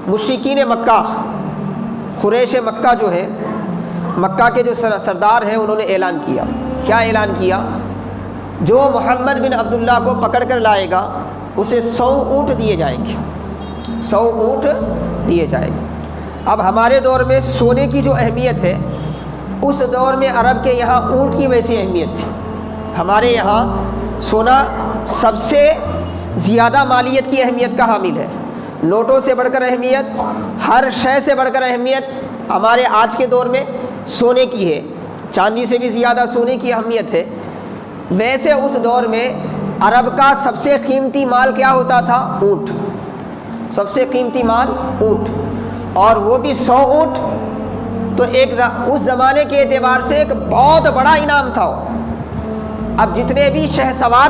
مشرکین مکہ، قریش مکہ جو ہے، مکہ کے جو سردار ہیں، انہوں نے اعلان کیا. کیا اعلان کیا؟ جو محمد بن عبداللہ کو پکڑ کر لائے گا اسے 100 اونٹ دیے جائیں گے، 100 اونٹ دیے جائیں گے. اب ہمارے دور میں سونے کی جو اہمیت ہے، اس دور میں عرب کے یہاں اونٹ کی ویسی اہمیت تھی. ہمارے یہاں سونا سب سے زیادہ مالیت کی اہمیت کا حامل ہے. نوٹوں سے بڑھ کر اہمیت، ہر شے سے بڑھ کر اہمیت ہمارے آج کے دور میں سونے کی ہے. چاندی سے بھی زیادہ سونے کی اہمیت ہے. ویسے اس دور میں عرب کا سب سے قیمتی مال کیا ہوتا تھا؟ اونٹ. سب سے قیمتی مال اونٹ، اور وہ بھی 100 اونٹ. تو اس زمانے کے اعتبار سے ایک بہت بڑا انعام تھا. اب جتنے بھی شہسوار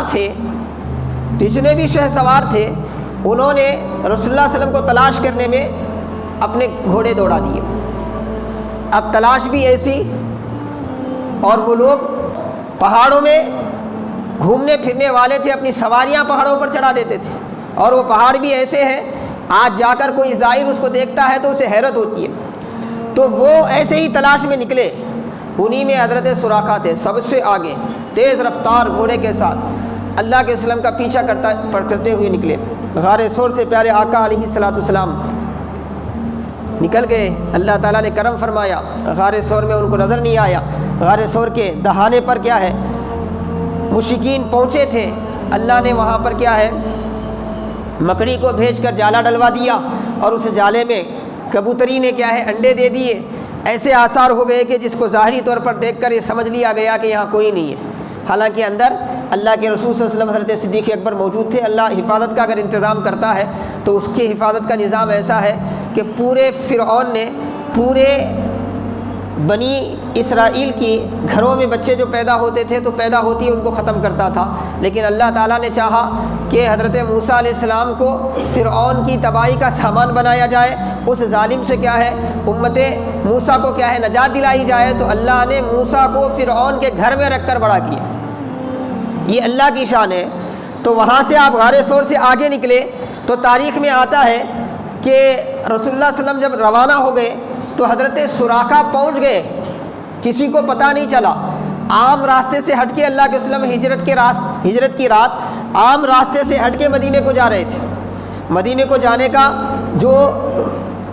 تھے انہوں نے رسول اللہ علیہ وسلم کو تلاش کرنے میں اپنے گھوڑے دوڑا دیے. اب تلاش بھی ایسی، اور وہ لوگ پہاڑوں میں گھومنے پھرنے والے تھے، اپنی سواریاں پہاڑوں پر چڑھا دیتے تھے. اور وہ پہاڑ بھی ایسے ہیں، آج جا کر کوئی زائر اس کو دیکھتا ہے تو اسے حیرت ہوتی ہے. تو وہ ایسے ہی تلاش میں نکلے. انہی میں حضرت سراقہ تھے، سب سے آگے تیز رفتار گھوڑے کے ساتھ اللہ کے وسلم کا پیچھا کرتے ہوئے نکلے. غار ثور سے پیارے آقا علیہ الصلوۃ والسلام نکل گئے. اللہ تعالیٰ نے کرم فرمایا، غار ثور میں ان کو نظر نہیں آیا. غار ثور کے دہانے پر کیا ہے، مشرکین پہنچے تھے. اللہ نے وہاں پر کیا ہے، مکڑی کو بھیج کر جالا ڈلوا دیا، اور اس جالے میں کبوتری نے کیا ہے، انڈے دے دیے. ایسے آثار ہو گئے کہ جس کو ظاہری طور پر دیکھ کر یہ سمجھ لیا گیا کہ یہاں کوئی نہیں ہے، حالانکہ اندر اللہ کے رسول صلی اللہ علیہ وسلم حضرت صدیق اکبر موجود تھے. اللہ حفاظت کا اگر انتظام کرتا ہے تو اس کی حفاظت کا نظام ایسا ہے کہ پورے فرعون نے پورے بنی اسرائیل کی گھروں میں بچے جو پیدا ہوتے تھے تو پیدا ہوتی ان کو ختم کرتا تھا. لیکن اللہ تعالیٰ نے چاہا کہ حضرت موسیٰ علیہ السلام کو فرعون کی تباہی کا سامان بنایا جائے، اس ظالم سے کیا ہے، امت موسیٰ کو کیا ہے، نجات دلائی جائے. تو اللہ نے موسیٰ کو فرعون کے گھر میں رکھ کر بڑا کیا. یہ اللہ کی شان ہے. تو وہاں سے آپ غار ثور سے آگے نکلے تو تاریخ میں آتا ہے کہ رسول اللہ صلی اللہ علیہ وسلم جب روانہ ہو گئے تو حضرت سراقہ پہنچ گئے، کسی کو پتہ نہیں چلا. عام راستے سے ہٹ کے اللہ کے وسلم ہجرت کی رات عام راستے سے ہٹ کے مدینے کو جا رہے تھے. مدینے کو جانے کا جو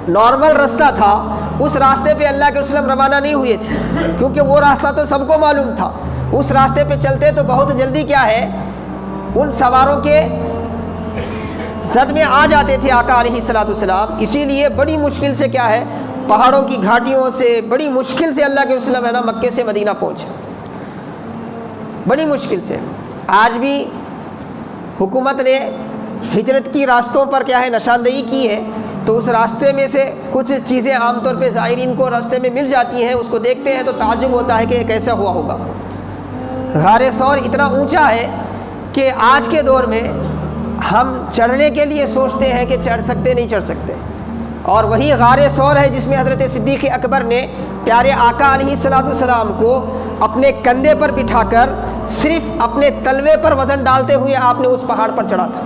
نارمل راستہ تھا اس راستے پہ اللہ کے وسلم روانہ نہیں ہوئے تھے، کیونکہ وہ راستہ تو سب کو معلوم تھا. اس راستے پہ چلتے تو بہت جلدی کیا ہے، ان سواروں کے زد میں آ جاتے تھے آقا علیہ الصلوۃ والسلام. اسی لیے بڑی مشکل سے کیا ہے، پہاڑوں کی گھاٹیوں سے بڑی مشکل سے اللہ کے وسلم ہے نا مکے سے مدینہ پہنچے، بڑی مشکل سے. آج بھی حکومت نے ہجرت کی راستوں پر کیا ہے نشاندہی کی ہے، تو اس راستے میں سے کچھ چیزیں عام طور پہ زائرین کو راستے میں مل جاتی ہیں، اس کو دیکھتے ہیں تو تعجب ہوتا ہے کہ یہ کیسا ہوا ہوگا. غار ثور اتنا اونچا ہے کہ آج کے دور میں ہم چڑھنے کے لیے سوچتے ہیں کہ چڑھ سکتے نہیں چڑھ سکتے. اور وہی غار ثور ہے جس میں حضرت صدیق اکبر نے پیارے آقا علیہ الصلوۃ والسلام کو اپنے کندھے پر بٹھا کر صرف اپنے تلوے پر وزن ڈالتے ہوئے آپ نے اس پہاڑ پر چڑھا تھا.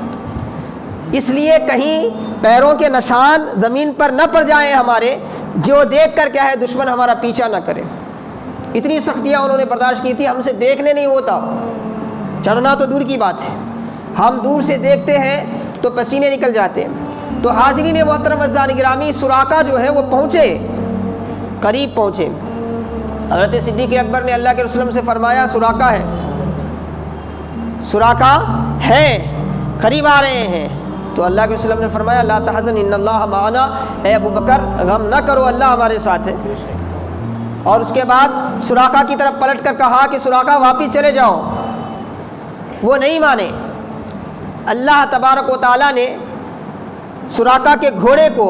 اس لیے کہیں پیروں کے نشان زمین پر نہ پڑ جائیں ہمارے، جو دیکھ کر کیا ہے دشمن ہمارا پیچھا نہ کرے. اتنی سختیاں انہوں نے برداشت کی تھی. ہم سے دیکھنے نہیں ہوتا، چڑھنا تو دور کی بات ہے، ہم دور سے دیکھتے ہیں تو پسینے نکل جاتے ہیں. تو حاضرین محترم عزیزان گرامی، سراقہ جو ہے وہ پہنچے، قریب پہنچے. حضرت صدیق اکبر نے اللہ کے رسول سے فرمایا سراقہ ہے، سراقہ ہے، قریب آ رہے ہیں. تو اللہ کے رسول نے فرمایا لا تحزن ان اللہ معنا، اے ابو بکر غم نہ کرو، اللہ ہمارے ساتھ ہے. اور اس کے بعد سراقہ کی طرف پلٹ کر کہا کہ سراقہ واپس چلے جاؤ. وہ نہیں مانے. اللہ تبارک و تعالیٰ نے سراقہ کے گھوڑے کو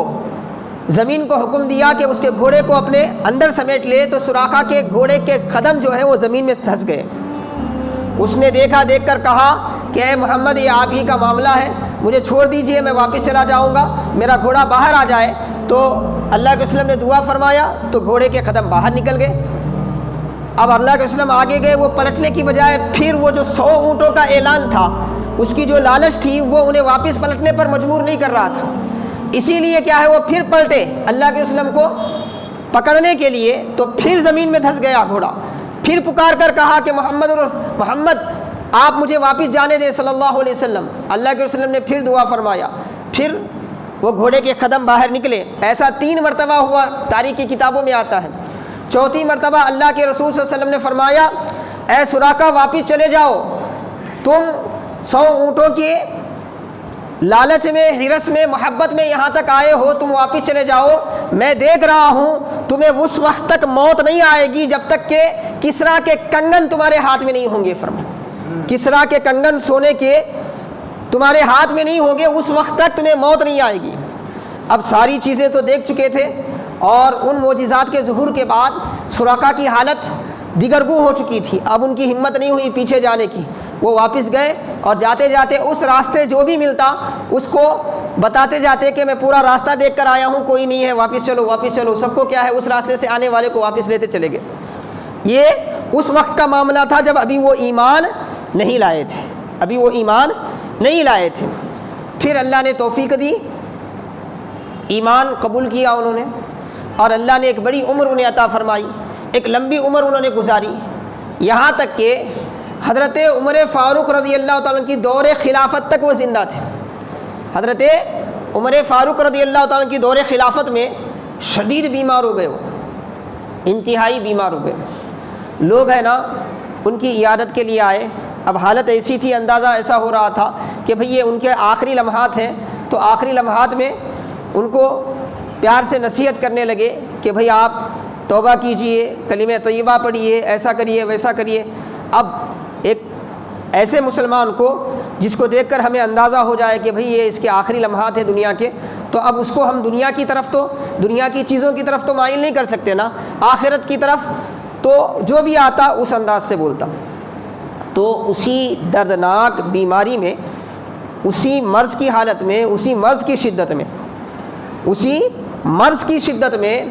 زمین کو حکم دیا کہ اس کے گھوڑے کو اپنے اندر سمیٹ لے. تو سراقہ کے گھوڑے کے قدم جو ہیں وہ زمین میں دھنس گئے. اس نے دیکھ کر کہا کہ اے محمد یہ آپ ہی کا معاملہ ہے، مجھے چھوڑ دیجئے، میں واپس چلا جاؤں گا، میرا گھوڑا باہر آ جائے. تو اللہ کے وسلم نے دعا فرمایا تو گھوڑے کے قدم باہر نکل گئے. اب اللہ کے وسلم آگے گئے، وہ پلٹنے کی بجائے پھر وہ جو 100 اونٹوں کا اعلان تھا اس کی جو لالچ تھی وہ انہیں واپس پلٹنے پر مجبور نہیں کر رہا تھا. اسی لیے کیا ہے وہ پھر پلٹے اللہ کے وسلم کو پکڑنے کے لیے، تو پھر زمین میں دھس گیا گھوڑا، پھر پکار کر کہا کہ محمد آپ مجھے واپس جانے دیں صلی اللہ علیہ وسلم۔ اللہ کے وسلم نے پھر دعا فرمایا، پھر وہ گھوڑے کے قدم باہر نکلے۔ ایسا 3 مرتبہ ہوا، تاریخ کی کتابوں میں آتا ہے۔ چوتھی مرتبہ اللہ کے رسول صلی اللہ علیہ وسلم نے فرمایا اے سراقہ واپس چلے جاؤ، تم 100 اونٹوں کے لالچ میں، حرص میں، محبت میں یہاں تک آئے ہو، تم واپس چلے جاؤ، میں دیکھ رہا ہوں تمہیں اس وقت تک موت نہیں آئے گی جب تک کہ کسریٰ کے کنگن تمہارے ہاتھ میں نہیں ہوں گے۔ فرمایا کسریٰ کے کنگن سونے کے تمہارے ہاتھ میں نہیں ہوں گے، اس وقت تک تمہیں موت نہیں آئے گی۔ اب ساری چیزیں تو دیکھ چکے تھے، اور ان معجزات کے ظہور کے بعد سراقہ کی حالت دیگرگوں ہو چکی تھی، اب ان کی ہمت نہیں ہوئی پیچھے جانے کی۔ وہ واپس گئے اور جاتے جاتے اس راستے جو بھی ملتا اس کو بتاتے جاتے کہ میں پورا راستہ دیکھ کر آیا ہوں، کوئی نہیں ہے، واپس چلو واپس چلو۔ سب کو کیا ہے اس راستے سے آنے والے کو واپس لیتے چلے گئے۔ یہ اس وقت کا معاملہ تھا جب ابھی وہ ایمان نہیں لائے تھے، ابھی وہ ایمان نہیں لائے تھے۔ پھر اللہ نے توفیق دی، ایمان قبول کیا انہوں نے، اور اللہ نے ایک بڑی عمر انہیں عطا فرمائی، ایک لمبی عمر انہوں نے گزاری، یہاں تک کہ حضرت عمر فاروق رضی اللہ تعالیٰ کی دور خلافت تک وہ زندہ تھے۔ حضرت عمر فاروق رضی اللہ تعالیٰ کی دور خلافت میں شدید بیمار ہو گئے، وہ انتہائی بیمار ہو گئے۔ لوگ ہے نا ان کی عیادت کے لیے آئے، اب حالت ایسی تھی، اندازہ ایسا ہو رہا تھا کہ بھئی یہ ان کے آخری لمحات ہیں، تو آخری لمحات میں ان کو پیار سے نصیحت کرنے لگے کہ بھئی آپ توبہ کیجئے، کلمہ طیبہ پڑھیے، ایسا کریے ویسا کریے۔ اب ایک ایسے مسلمان کو جس کو دیکھ کر ہمیں اندازہ ہو جائے کہ بھئی یہ اس کے آخری لمحات ہیں دنیا کے، تو اب اس کو ہم دنیا کی طرف تو، دنیا کی چیزوں کی طرف تو مائل نہیں کر سکتے نا، آخرت کی طرف تو جو بھی آتا اس انداز سے بولتا۔ تو اسی دردناک بیماری میں، اسی مرض کی حالت میں، اسی مرض کی شدت میں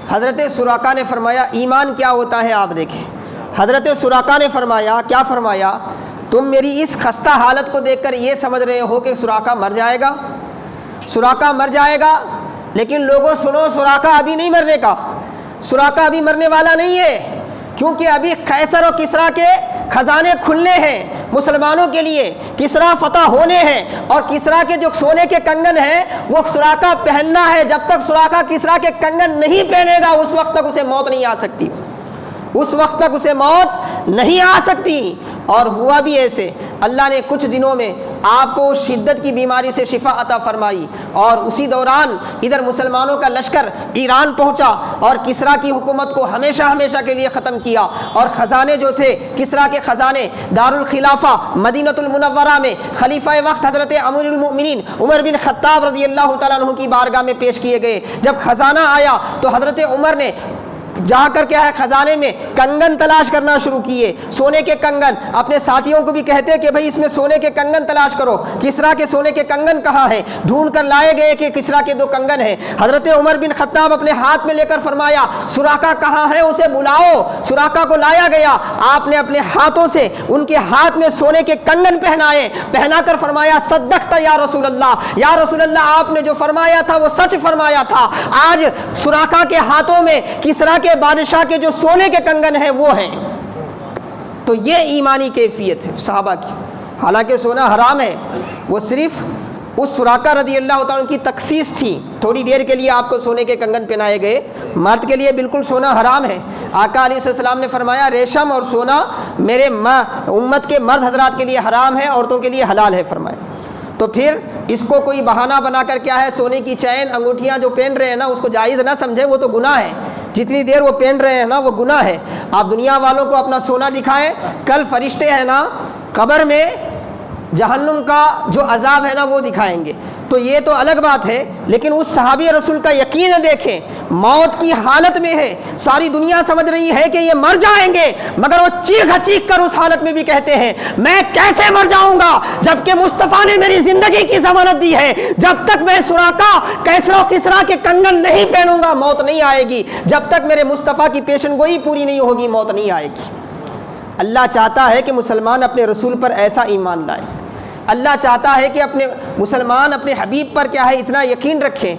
حضرت سراقہ نے فرمایا ایمان کیا ہوتا ہے آپ دیکھیں۔ حضرت سراقہ نے فرمایا، کیا فرمایا، تم میری اس خستہ حالت کو دیکھ کر یہ سمجھ رہے ہو کہ سراقہ مر جائے گا، سراقہ مر جائے گا، لیکن لوگوں سنو، سراقہ ابھی نہیں مرنے کا، سراقہ ابھی مرنے والا نہیں ہے، کیونکہ ابھی قیصر اور کسریٰ کے خزانے کھلنے ہیں مسلمانوں کے لیے، کسریٰ فتح ہونے ہیں، اور کسریٰ کے جو سونے کے کنگن ہیں وہ سراقہ پہننا ہے۔ جب تک سراقہ کسریٰ کے کنگن نہیں پہنے گا اس وقت تک اسے موت نہیں آ سکتی، اس وقت تک اسے موت نہیں آ سکتی۔ اور ہوا بھی ایسے، اللہ نے کچھ دنوں میں آپ کو شدت کی بیماری سے شفا عطا فرمائی، اور اسی دوران ادھر مسلمانوں کا لشکر ایران پہنچا اور کسریٰ کی حکومت کو ہمیشہ ہمیشہ کے لیے ختم کیا، اور خزانے جو تھے کسریٰ کے خزانے دارالخلافہ مدینۃ المنورہ میں خلیفہ وقت حضرت امیر المؤمنین عمر بن خطاب رضی اللہ تعالیٰ عنہ کی بارگاہ میں پیش کیے گئے۔ جب خزانہ آیا تو حضرت عمر نے جا کر کیا ہے خزانے میں کنگن تلاش کرنا شروع کیے، سونے کے کنگن، اپنے ساتھیوں کو بھی کہتے کہ بھئی اس میں سونے کے کنگن تلاش کرو، کسریٰ کے سونے کے کنگن کہاں ہیں؟ ڈھونڈ کر لائے گئے کہ کسریٰ کے 2 کنگن ہیں۔ حضرت عمر بن خطاب اپنے ہاتھ میں لے کر فرمایا سراقہ کہاں ہے، اسے بلاؤ۔ سراقہ کو لایا گیا، آپ نے اپنے ہاتھوں سے ان کے ہاتھ میں سونے کے کنگن پہنائے، پہنا کر فرمایا صدقت یا رسول اللہ، یا رسول اللہ آپ نے جو فرمایا تھا وہ سچ فرمایا تھا، آج سراقہ کے ہاتھوں میں کسریٰ کے بادشاہ کے جو سونے کے کنگن ہیں وہ ہیں۔ تو یہ ایمانی کیفیت ہے صحابہ کی، حالانکہ سونا حرام ہے، وہ صرف اس سراقہ رضی اللہ تعالیٰ کی تخصیص تھی، تھوڑی دیر کے لیے آپ کو سونے کے کنگن پہنائے گئے، مرد کے لیے بالکل سونا حرام ہے۔ آقا علیہ السلام نے فرمایا ریشم اور سونا میرے امت کے مرد حضرات کے لیے حرام ہے، عورتوں کے لیے حلال ہے فرمایا۔ تو پھر اس کو کوئی بہانہ بنا کر کیا ہے سونے کی چین انگوٹھیاں جو پہن رہے ہیں نا اس کو جائز نہ سمجھے، وہ تو گناہ ہے، جتنی دیر وہ پہن رہے ہیں نا وہ گناہ ہے۔ آپ دنیا والوں کو اپنا سونا دکھائیں، کل فرشتے ہیں نا قبر میں جہنم کا جو عذاب ہے نا وہ دکھائیں گے، تو یہ تو الگ بات ہے۔ لیکن اس صحابی رسول کا یقین دیکھیں، موت کی حالت میں ہے، ساری دنیا سمجھ رہی ہے کہ یہ مر جائیں گے، مگر وہ چیخ چیخ کر اس حالت میں بھی کہتے ہیں میں کیسے مر جاؤں گا جبکہ مصطفیٰ نے میری زندگی کی ضمانت دی ہے، جب تک میں سراقہ کیسر و کسریٰ کے کنگن نہیں پہنوں گا موت نہیں آئے گی، جب تک میرے مصطفیٰ کی پیشن گوئی پوری نہیں ہوگی موت نہیں آئے گی۔ اللہ چاہتا ہے کہ مسلمان اپنے رسول پر ایسا ایمان لائے، اللہ چاہتا ہے کہ اپنے مسلمان اپنے حبیب پر کیا ہے اتنا یقین رکھیں،